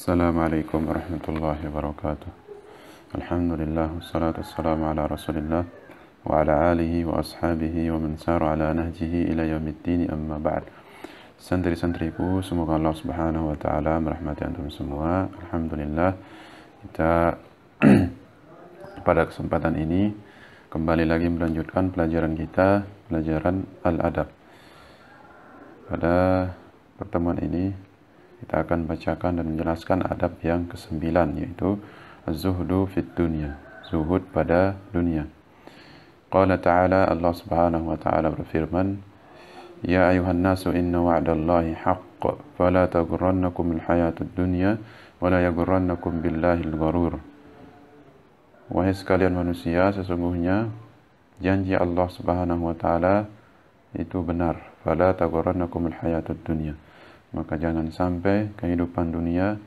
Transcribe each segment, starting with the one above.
Assalamualaikum warahmatullahi wabarakatuh. Alhamdulillah wassalatu wassalamu ala Rasulillah wa ala alihi wa ashabihi wa man sara ala nahjihi ila yaumiddin, amma ba'd. Santri-santriku, semoga Allah Subhanahu wa taala merahmati antum semua. Alhamdulillah, kita pada kesempatan ini kembali lagi melanjutkan pelajaran kita, pelajaran al-adab. Pada pertemuan ini kita akan bacakan dan menjelaskan adab yang ke-9, yaitu az-zuhdu fid dunya, zuhud pada dunia. Qala ta'ala, Allah Subhanahu wa ta'ala berfirman, ya ayuhan nasu inna wa'dallahi haqq fala taghurrannakum al-hayatud dunya wa la yaghurrannakum billahi al-gharur. Wahai sekalian manusia, sesungguhnya janji Allah Subhanahu wa ta'ala itu benar. Fala taghurrannakum al-hayatud dunya, maka jangan sampai kehidupan dunia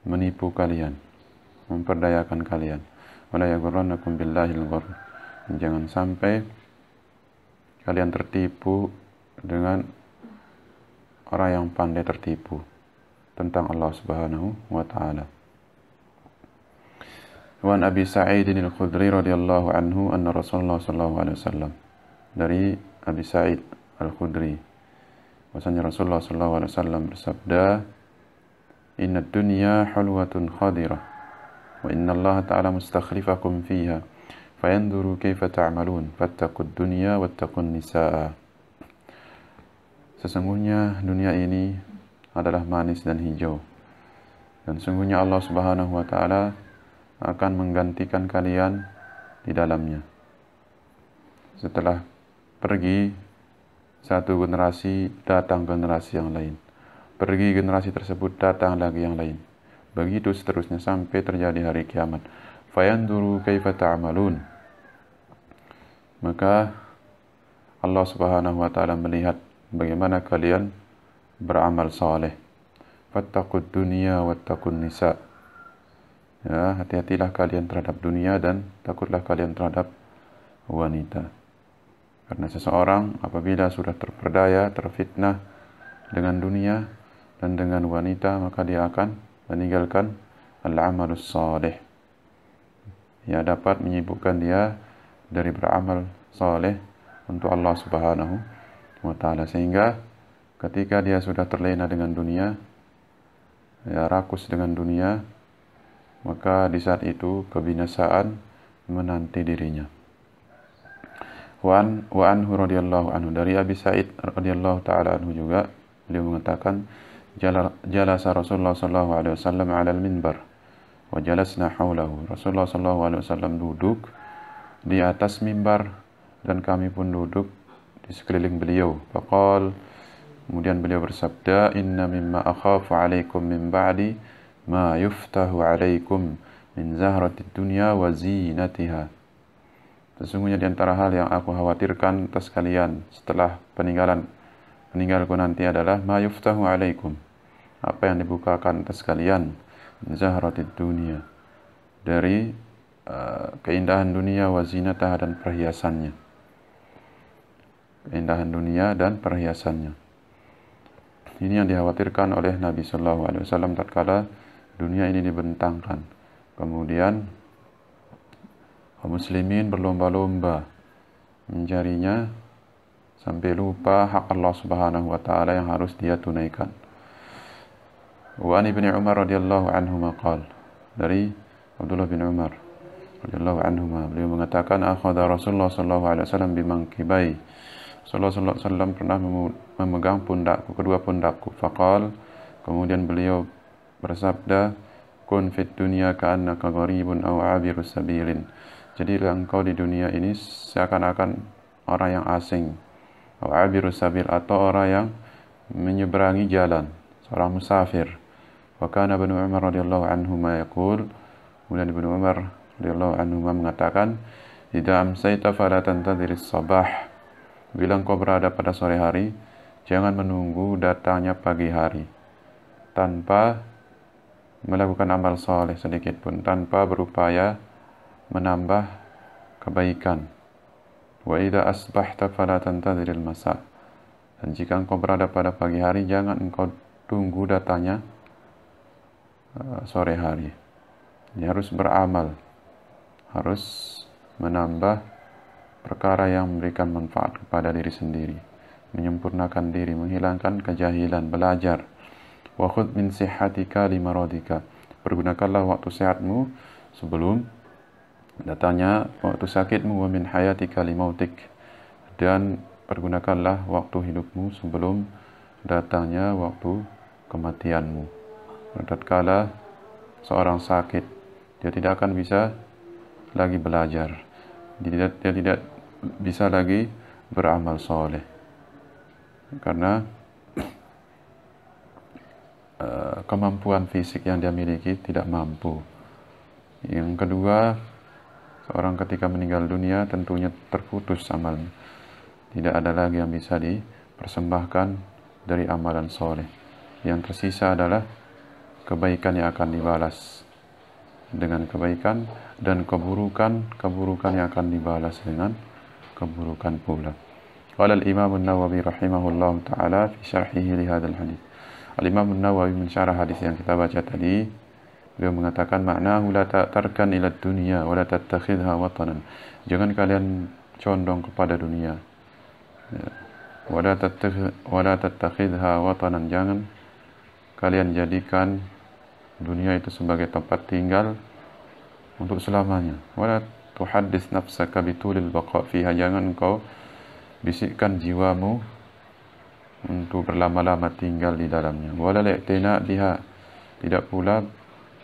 menipu kalian, memperdayakan kalian. Wala yaghurrannakum billahil ghurur, jangan sampai kalian tertipu dengan orang yang pandai tertipu tentang Allah Subhanahu wa taala. Wa an Abi Sa'id al-Khudri radhiyallahu anhu anna Rasulullah sallallahu alaihi wasallam, dari Abi Sa'id al-Khudri, bahwasanya Rasulullah SAW bersabda, inna dunya hulwatun khadirah wa inna Allah ta'ala mustakhlifakum fiha fayanduru kaifa ta'malun fattaqud dunya wattaqun nisaa. Sesungguhnya dunia ini adalah manis dan hijau, dan sungguhnya Allah Subhanahu wa ta'ala akan menggantikan kalian di dalamnya. Setelah pergi satu generasi, datang generasi yang lain. Pergi generasi tersebut, datang lagi yang lain. Begitu seterusnya sampai terjadi hari kiamat. Fayanduru kaifa ta'malun. Maka Allah Subhanahu wa ta'ala melihat bagaimana kalian beramal saleh. Fattaqud dunya wattaqun nisa. Ya, hati-hatilah kalian terhadap dunia dan takutlah kalian terhadap wanita. Karena seseorang apabila sudah terperdaya, terfitnah dengan dunia dan dengan wanita, maka dia akan meninggalkan al-amalus salih. Ya, dapat menyibukkan dia dari beramal saleh untuk Allah Subhanahu wa ta'ala, sehingga ketika dia sudah terlena dengan dunia, ya, rakus dengan dunia, maka di saat itu kebinasaan menanti dirinya. Wa anhu radhiyallahu anhu, dari Abi Sa'id radhiyallahu ta'ala anhu juga, beliau mengatakan, jalasa Rasulullah sallallahu alaihi wasallam 'ala al-minbar wa jalasna haulahu. Rasulullah sallallahu alaihi wasallam duduk di atas mimbar dan kami pun duduk di sekeliling beliau. Faqal, kemudian beliau bersabda, inna mimma akhafu 'alaikum min ba'di ma yuftahu 'alaikum min zahratid dunya wa zinatiha. Sesungguhnya di antara hal yang aku khawatirkan atas kalian setelah peninggalku nanti adalah ma yuftahu alaikum, apa yang dibukakan atas kalian, zahratid dunia, dari keindahan dunia, wa zinatah, dan perhiasannya. Keindahan dunia dan perhiasannya. Ini yang dikhawatirkan oleh Nabi sallallahu alaihi wasallam tatkala dunia ini dibentangkan. Kemudian kaum muslimin berlomba-lomba mencarinya sampai lupa hak Allah Subhanahu wa ta'ala yang harus dia tunaikan. Wa an Ibnu Umar radhiyallahu anhuma qala, dari Abdullah bin Umar radhiyallahu anhuma, beliau mengatakan, akhadha Rasulullah sallallahu alaihi wasallam bimangkibai. Rasulullah sallallahu alaihi wasallam pernah memegang pundakku, kedua pundakku. Faqal, kemudian beliau bersabda, kun fid dunya ka'annaka gharibun aw 'abirus sabilin. Jadilah engkau di dunia ini seakan-akan orang yang asing, abirus sabil, atau orang yang menyeberangi jalan, seorang musafir. Wa kana Ibnu Umar radhiyallahu anhuma yaqul, kemudian Ibnu Umar radhiyallahu anhuma mengatakan, idza amsayta fala tantadhiris sabah. Bila engkau berada pada sore hari, jangan menunggu datangnya pagi hari tanpa melakukan amal saleh sedikit pun, tanpa berupaya menambah kebaikan. Wa idza asbahta fala tantadhiril masa. Dan jika engkau berada pada pagi hari, jangan engkau tunggu datangnya sore hari. Dia harus beramal, harus menambah perkara yang memberikan manfaat kepada diri sendiri, menyempurnakan diri, menghilangkan kejahilan, belajar. Wa khudh min sihhatika limaradika. Pergunakanlah waktu sehatmu sebelum datangnya waktu sakitmu, wa min hayatika limautik. Dan pergunakanlah waktu hidupmu sebelum datangnya waktu kematianmu. Tatkala seorang sakit, dia tidak akan bisa lagi belajar, dia tidak bisa lagi beramal soleh, karena kemampuan fisik yang dia miliki tidak mampu. Yang kedua, seorang ketika meninggal dunia tentunya terputus amalnya. Tidak ada lagi yang bisa dipersembahkan dari amalan soleh. Yang tersisa adalah kebaikan yang akan dibalas dengan kebaikan, dan keburukan yang akan dibalas dengan keburukan pula. Qala al-Imam an-Nawawi rahimahullah ta'ala fi syarhihi li hadzal hadits. Al-Imam an-Nawawi mensyarah hadis yang kita baca tadi. Beliau mengatakan maknahu la tarkan ila dunya wa la tattakhidha watanan. Jangan kalian condong kepada dunia. Wa la tattakhidha watanan. Jangan kalian jadikan dunia itu sebagai tempat tinggal untuk selamanya. Wa la tuhaddits nafsaka bitulil baqa fiha. Jangan engkau bisikkan jiwamu untuk berlama-lama tinggal di dalamnya. Wala li'tina biha. Tidak pula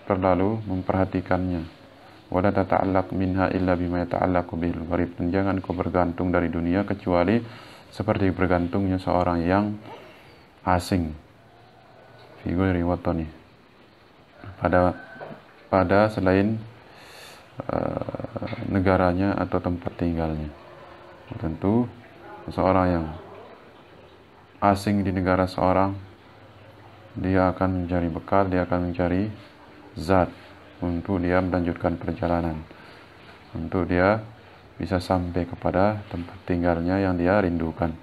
terlalu memperhatikannya. Wala tata'allaq minha illa bima yata'allaqu bil gharib. Dan jangan kau bergantung dari dunia kecuali seperti bergantungnya seorang yang asing, fi ghairi watani, pada selain negaranya atau tempat tinggalnya. Tentu seorang yang asing di negara seorang, dia akan mencari bekal, dia akan mencari zat untuk dia melanjutkan perjalanan, untuk dia bisa sampai kepada tempat tinggalnya yang dia rindukan.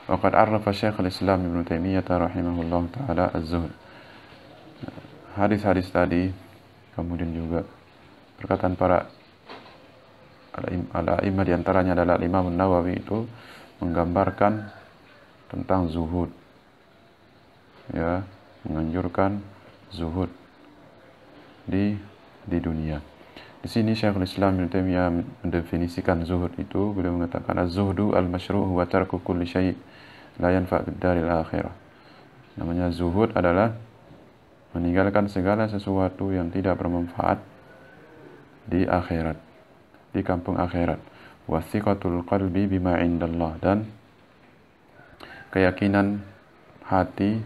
Waqad arrafa Syekhul Islam Ibnu Taimiyah rahimahullah taala az-zuhd. Hadis-hadis tadi, kemudian juga perkataan para al-a'immah, di antaranya adalah Imam Nawawi, itu menggambarkan tentang zuhud, ya, menganjurkan zuhud di dunia. Di sini Syekhul Islam Ibnu Taimiyah mendefinisikan zuhud itu. Beliau mengatakan az-zuhdu al-masyru' huwa tarku kulli syai' la yanfa' fid daril akhirah. Namanya zuhud adalah meninggalkan segala sesuatu yang tidak bermanfaat di akhirat, di kampung akhirat. Wa thiqatul qalbi bima indallah. Dan keyakinan hati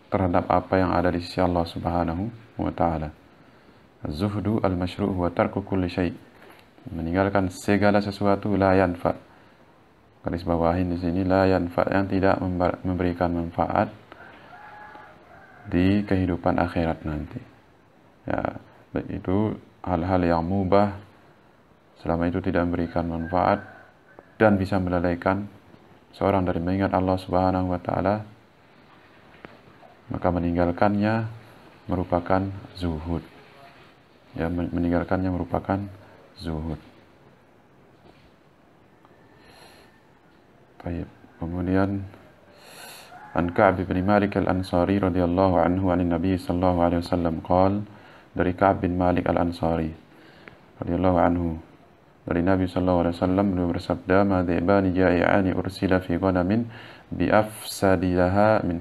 terhadap apa yang ada di sisi Allah Subhanahu wa taala. Az-zuhdu al-masyru' huwa tarku kulli syai'. Meninggalkan segala sesuatu la yanfa. Garis bawahin di sini la yanfa, yang tidak memberikan manfaat di kehidupan akhirat nanti. Ya, baik itu hal-hal yang mubah, selama itu tidak memberikan manfaat dan bisa melalaikan seorang dari mengingat Allah Subhanahu wa taala, maka meninggalkannya merupakan zuhud. Ya, meninggalkannya merupakan zuhud. Baik. Kemudian an Ka'b bin Malik al-Ansari radhiyallahu anhu an Nabi sallallahu alaihi wasallam qala, dari Ka'b bin Malik al-Ansari radhiyallahu anhu, dari Nabi sallallahu alaihi wasallam, beliau bersabda, ma dhi'bani ja'i'ani ursila fi ghanamin bi afsadilaha min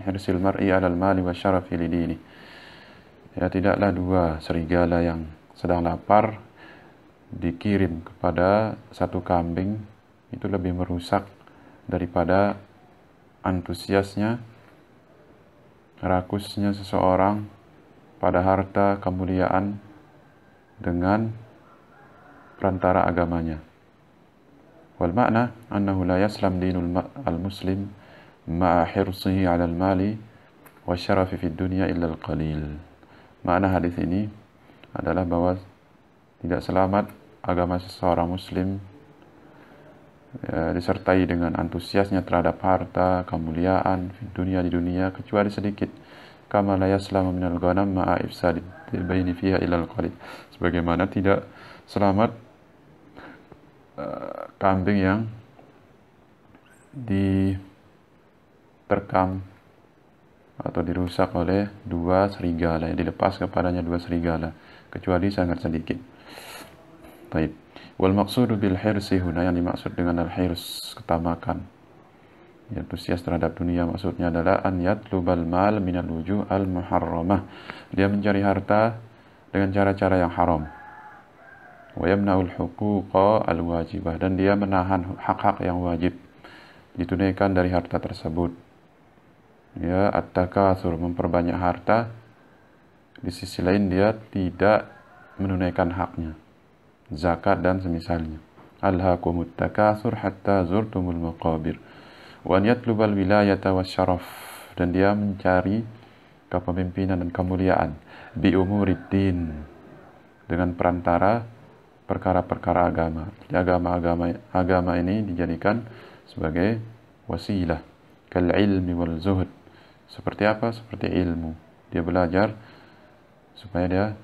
hirsil mar'i 'alal mali wa syarafi lidini. Ya, tidaklah dua serigala yang sedang lapar dikirim kepada satu kambing itu lebih merusak daripada antusiasnya, rakusnya seseorang pada harta kemuliaan dengan perantara agamanya. Wal makna annahu la yaslam dinul al-muslim ma'a hirsihi 'ala al-mali wa syarafi fid dunya illa al-qalil. Makna hadis ini adalah bahwa tidak selamat agama seseorang muslim disertai dengan antusiasnya terhadap harta kemuliaan di dunia kecuali sedikit, kama la yaslamu minal ghanam ma'a ifsadid baini fiha ilal qalil. Sebagaimana tidak selamat kambing yang diterkam atau dirusak oleh dua serigala, yang dilepas kepadanya dua serigala, kecuali sangat sedikit. Baik. Wal maqsudu bil hirsi huna, yang dimaksud dengan al hirs, ketamakan, antusias terhadap dunia, maksudnya adalah an yatlubal mal minal wujuh al muharramah, dia mencari harta dengan cara-cara yang haram. Wa yamna'ul huquqa al wajibah, dan dia menahan hak-hak yang wajib ditunaikan dari harta tersebut. Ya, at-takatsur, memperbanyak harta, di sisi lain dia tidak menunaikan haknya, zakat dan semisalnya. Alhaakumut takatsur hatta zurtumul maqabir. Wa an yatlubal wilayata wasyaraf, dan dia mencari kepemimpinan dan kemuliaan, bi umuriddin, dengan perantara perkara-perkara agama. Agama ini dijadikan sebagai wasilah, kal ilmi wal zuhud. Seperti apa? Seperti ilmu. Dia belajar supaya dia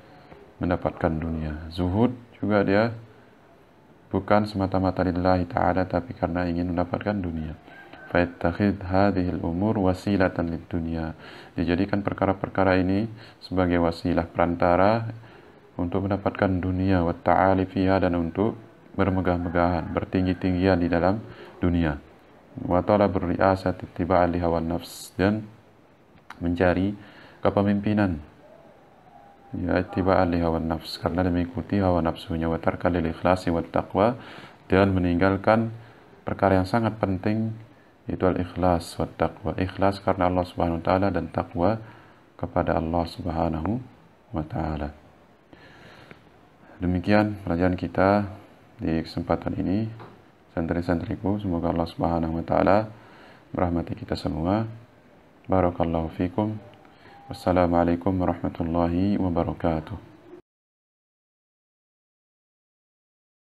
mendapatkan dunia. Zuhud juga dia bukan semata-mata lillahi ta'ala, tapi karena ingin mendapatkan dunia. Fayattakhidh hadhil umur wasilatan lid dunya. Dijadikan perkara-perkara ini sebagai wasilah, perantara untuk mendapatkan dunia, wa ta'ali fiha, dan untuk bermegah-megahan, bertinggi-tinggian di dalam dunia. Wa talabur ri'asati ittiba'an li hawan nafs, dan mencari kepemimpinan, ya, ittiba'an li hawan nafs, karena dia mengikuti hawa nafsunya. Wa tarka lil ikhlasi wat taqwa, dan meninggalkan perkara yang sangat penting, yaitu al ikhlas wat taqwa. Ikhlas karena Allah Subhanahu wa taala, dan taqwa kepada Allah Subhanahu wa taala. Demikian pelajaran kita di kesempatan ini. Santri-santriku, semoga Allah Subhanahu wa taala merahmati kita semua. Barakallahu fikum. Wassalamualaikum warahmatullahi wabarakatuh.